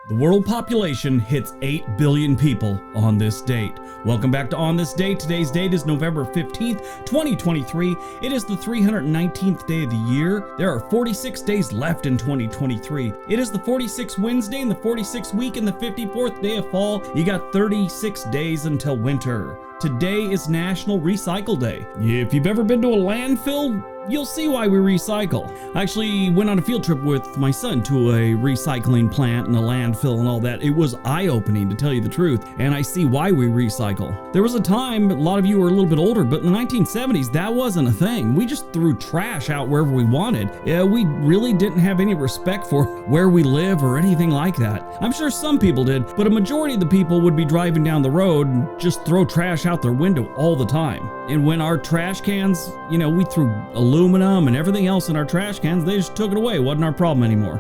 The world population hits 8 billion people on this date. Welcome back to On This Date. Today's date is November 15th, 2023. It is the 319th day of the year. There are 46 days left in 2023. It is the 46th Wednesday in the 46th week and the 54th day of fall. You got 36 days until winter. Today is National Recycle Day. If you've ever been to a landfill, you'll see why we recycle. I actually went on a field trip with my son to a recycling plant and a landfill and all that. It was eye-opening, to tell you the truth, and I see why we recycle. There was a time, a lot of you were a little bit older, but in the 1970s, that wasn't a thing. We just threw trash out wherever we wanted. We really didn't have any respect for where we live or anything like that. I'm sure some people did, but a majority of the people would be driving down the road and just throw trash out their window all the time. And when our trash cans, we threw aluminum and everything else in our trash cans, they just took it away. It wasn't our problem anymore.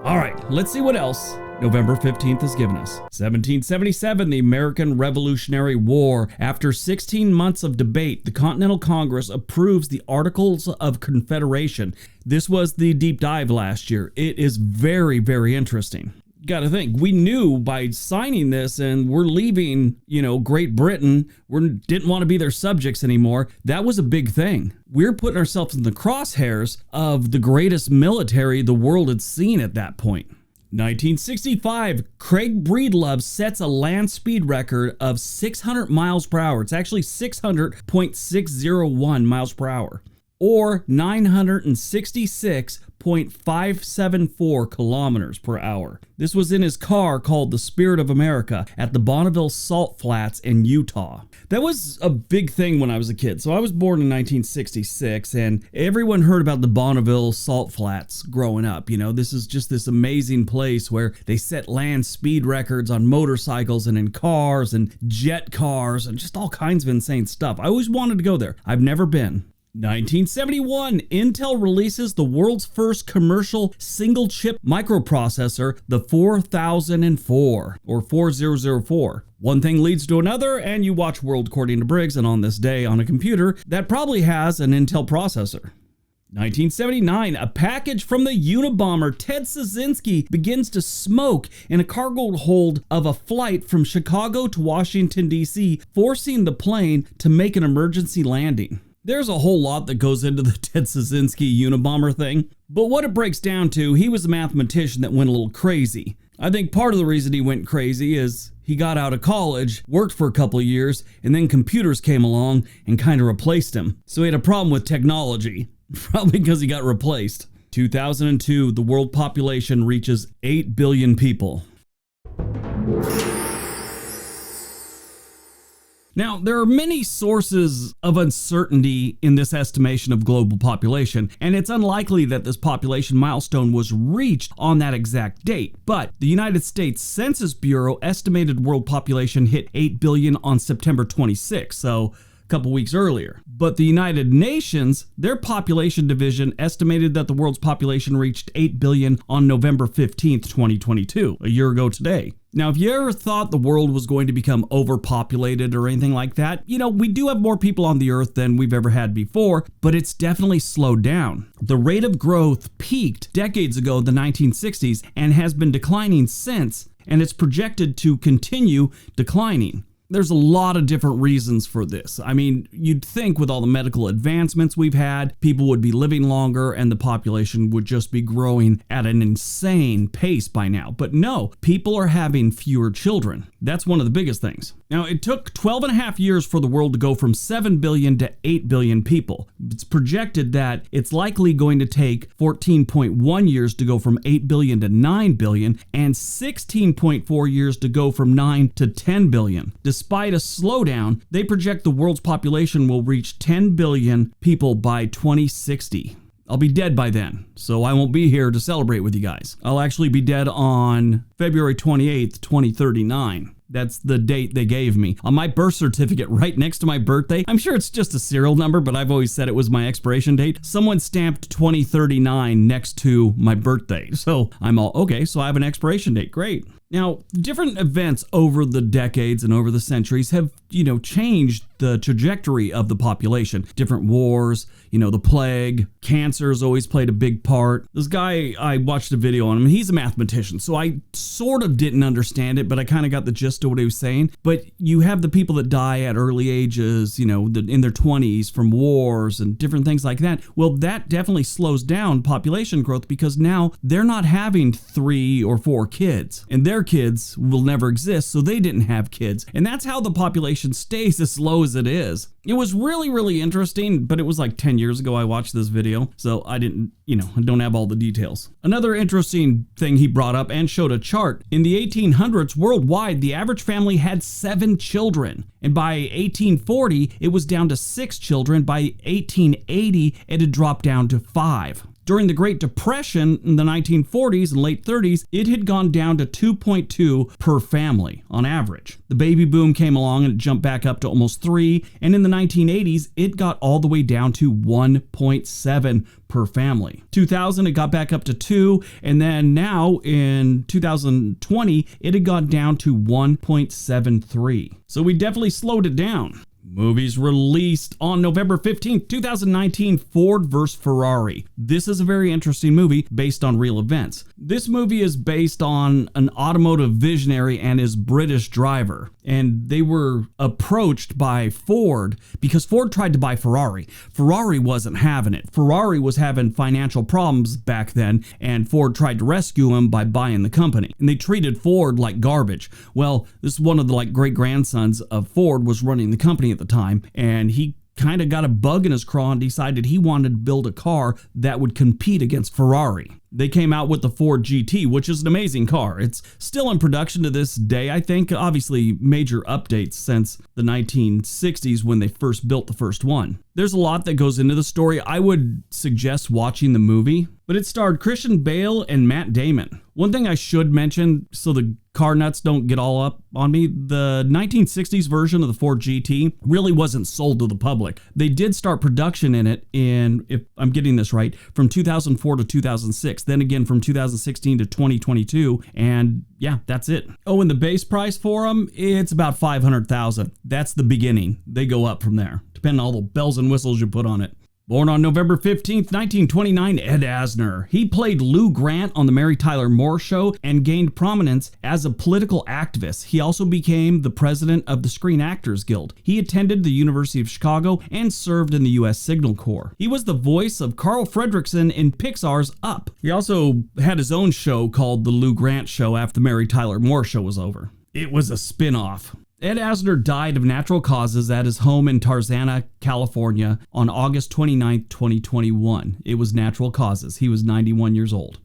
All right, let's see what else November 15th has given us. 1777, the American Revolutionary War. After 16 months of debate, the Continental Congress approves the Articles of Confederation. This was the deep dive last year. It is very, very interesting. Got to think, we knew by signing this and we're leaving, Great Britain, we didn't want to be their subjects anymore. That was a big thing. We're putting ourselves in the crosshairs of the greatest military the world had seen at that point. 1965, Craig Breedlove sets a land speed record of 600 miles per hour. It's actually 600.601 miles per hour, or 966.574 kilometers per hour. This was in his car called the Spirit of America at the Bonneville Salt Flats in Utah. That was a big thing when I was a kid. So I was born in 1966 and everyone heard about the Bonneville Salt Flats growing up. This is just this amazing place where they set land speed records on motorcycles and in cars and jet cars and just all kinds of insane stuff. I always wanted to go there. I've never been. 1971, Intel releases the world's first commercial single-chip microprocessor, the 4004, or 4004. One thing leads to another, and you watch World According to Briggs and On This Day on a computer that probably has an Intel processor. 1979, a package from the Unabomber Ted Kaczynski begins to smoke in a cargo hold of a flight from Chicago to Washington, D.C., forcing the plane to make an emergency landing. There's a whole lot that goes into the Ted Kaczynski Unabomber thing, but what it breaks down to, he was a mathematician that went a little crazy. I think part of the reason he went crazy is he got out of college, worked for a couple of years, and then computers came along and kind of replaced him. So he had a problem with technology, probably because he got replaced. 2002, the world population reaches 8 billion people. Now, there are many sources of uncertainty in this estimation of global population, and it's unlikely that this population milestone was reached on that exact date. But the United States Census Bureau estimated world population hit 8 billion on September 26, so a couple weeks earlier. But the United Nations, their population division, estimated that the world's population reached 8 billion on November 15th, 2022, a year ago today. Now, if you ever thought the world was going to become overpopulated or anything like that, we do have more people on the earth than we've ever had before, but it's definitely slowed down. The rate of growth peaked decades ago in the 1960s and has been declining since, and it's projected to continue declining. There's a lot of different reasons for this. I mean, you'd think with all the medical advancements we've had, people would be living longer and the population would just be growing at an insane pace by now. But no, people are having fewer children. That's one of the biggest things. Now, it took 12 and a half years for the world to go from 7 billion to 8 billion people. It's projected that it's likely going to take 14.1 years to go from 8 billion to 9 billion and 16.4 years to go from 9 to 10 billion. Despite a slowdown, they project the world's population will reach 10 billion people by 2060. I'll be dead by then, so I won't be here to celebrate with you guys. I'll actually be dead on February 28th, 2039. That's the date they gave me. On my birth certificate, right next to my birthday, I'm sure it's just a serial number, but I've always said it was my expiration date. Someone stamped 2039 next to my birthday. So I'm all, okay, so I have an expiration date. Great. Now, different events over the decades and over the centuries have, changed the trajectory of the population. Different wars, the plague, cancer has always played a big part. This guy, I watched a video on him. He's a mathematician, so I sort of didn't understand it, but I kind of got the gist of what he was saying. But you have the people that die at early ages, in their 20s from wars and different things like that. Well, that definitely slows down population growth because now they're not having 3 or 4 kids, and their kids will never exist, so they didn't have kids. And that's how the population stays as low as it is. It was really, really interesting, but it was like 10 years ago I watched this video, so I didn't, I don't have all the details. Another interesting thing he brought up and showed a chart. In the 1800s, worldwide, the average family had 7 children. And by 1840, it was down to 6 children. By 1880, it had dropped down to 5. During the Great Depression in the 1940s and late 30s, it had gone down to 2.2 per family on average. The baby boom came along and it jumped back up to almost 3, and in the 1980s, it got all the way down to 1.7 per family. 2000, it got back up to 2, and then now in 2020, it had gone down to 1.73. So we definitely slowed it down. Movies released on November 15th, 2019, Ford vs. Ferrari. This is a very interesting movie based on real events. This movie is based on an automotive visionary and his British driver. And they were approached by Ford because Ford tried to buy Ferrari. Ferrari wasn't having it. Ferrari was having financial problems back then, and Ford tried to rescue him by buying the company. And they treated Ford like garbage. Well, this is one of the great-grandsons of Ford was running the company at the time, and he kind of got a bug in his craw and decided he wanted to build a car that would compete against Ferrari. They came out with the Ford GT, which is an amazing car. It's still in production to this day, I think. Obviously, major updates since the 1960s when they first built the first one. There's a lot that goes into the story. I would suggest watching the movie, but it starred Christian Bale and Matt Damon. One thing I should mention, so the car nuts don't get all up on me, the 1960s version of the Ford GT really wasn't sold to the public. They did start production in it in, if I'm getting this right, from 2004 to 2006. Then again from 2016 to 2022, and yeah, that's it. Oh, and the base price for them, it's about $500,000. That's the beginning. They go up from there, depending on all the bells and whistles you put on it. Born on November 15th, 1929, Ed Asner. He played Lou Grant on The Mary Tyler Moore Show and gained prominence as a political activist. He also became the president of the Screen Actors Guild. He attended the University of Chicago and served in the U.S. Signal Corps. He was the voice of Carl Fredricksen in Pixar's Up. He also had his own show called The Lou Grant Show after The Mary Tyler Moore Show was over. It was a spin-off. Ed Asner died of natural causes at his home in Tarzana, California on August 29, 2021. It was natural causes. He was 91 years old.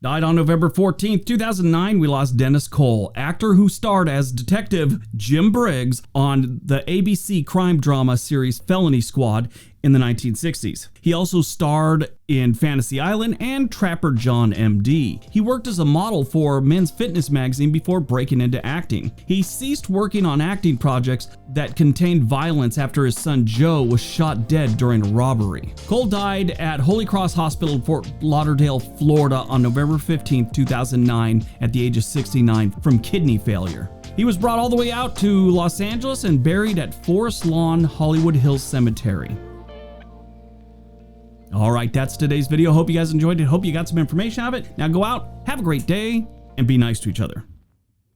Died on November 14th, 2009, we lost Dennis Cole, actor who starred as Detective Jim Briggs on the ABC crime drama series Felony Squad in the 1960s. He also starred in Fantasy Island and Trapper John MD. He worked as a model for Men's Fitness magazine before breaking into acting. He ceased working on acting projects that contained violence after his son Joe was shot dead during a robbery. Cole died at Holy Cross Hospital in Fort Lauderdale, Florida on November 15, 2009 at the age of 69 from kidney failure. He was brought all the way out to Los Angeles and buried at Forest Lawn Hollywood Hills Cemetery. All right, that's today's video. Hope you guys enjoyed it. Hope you got some information out of it. Now go out, have a great day, and be nice to each other.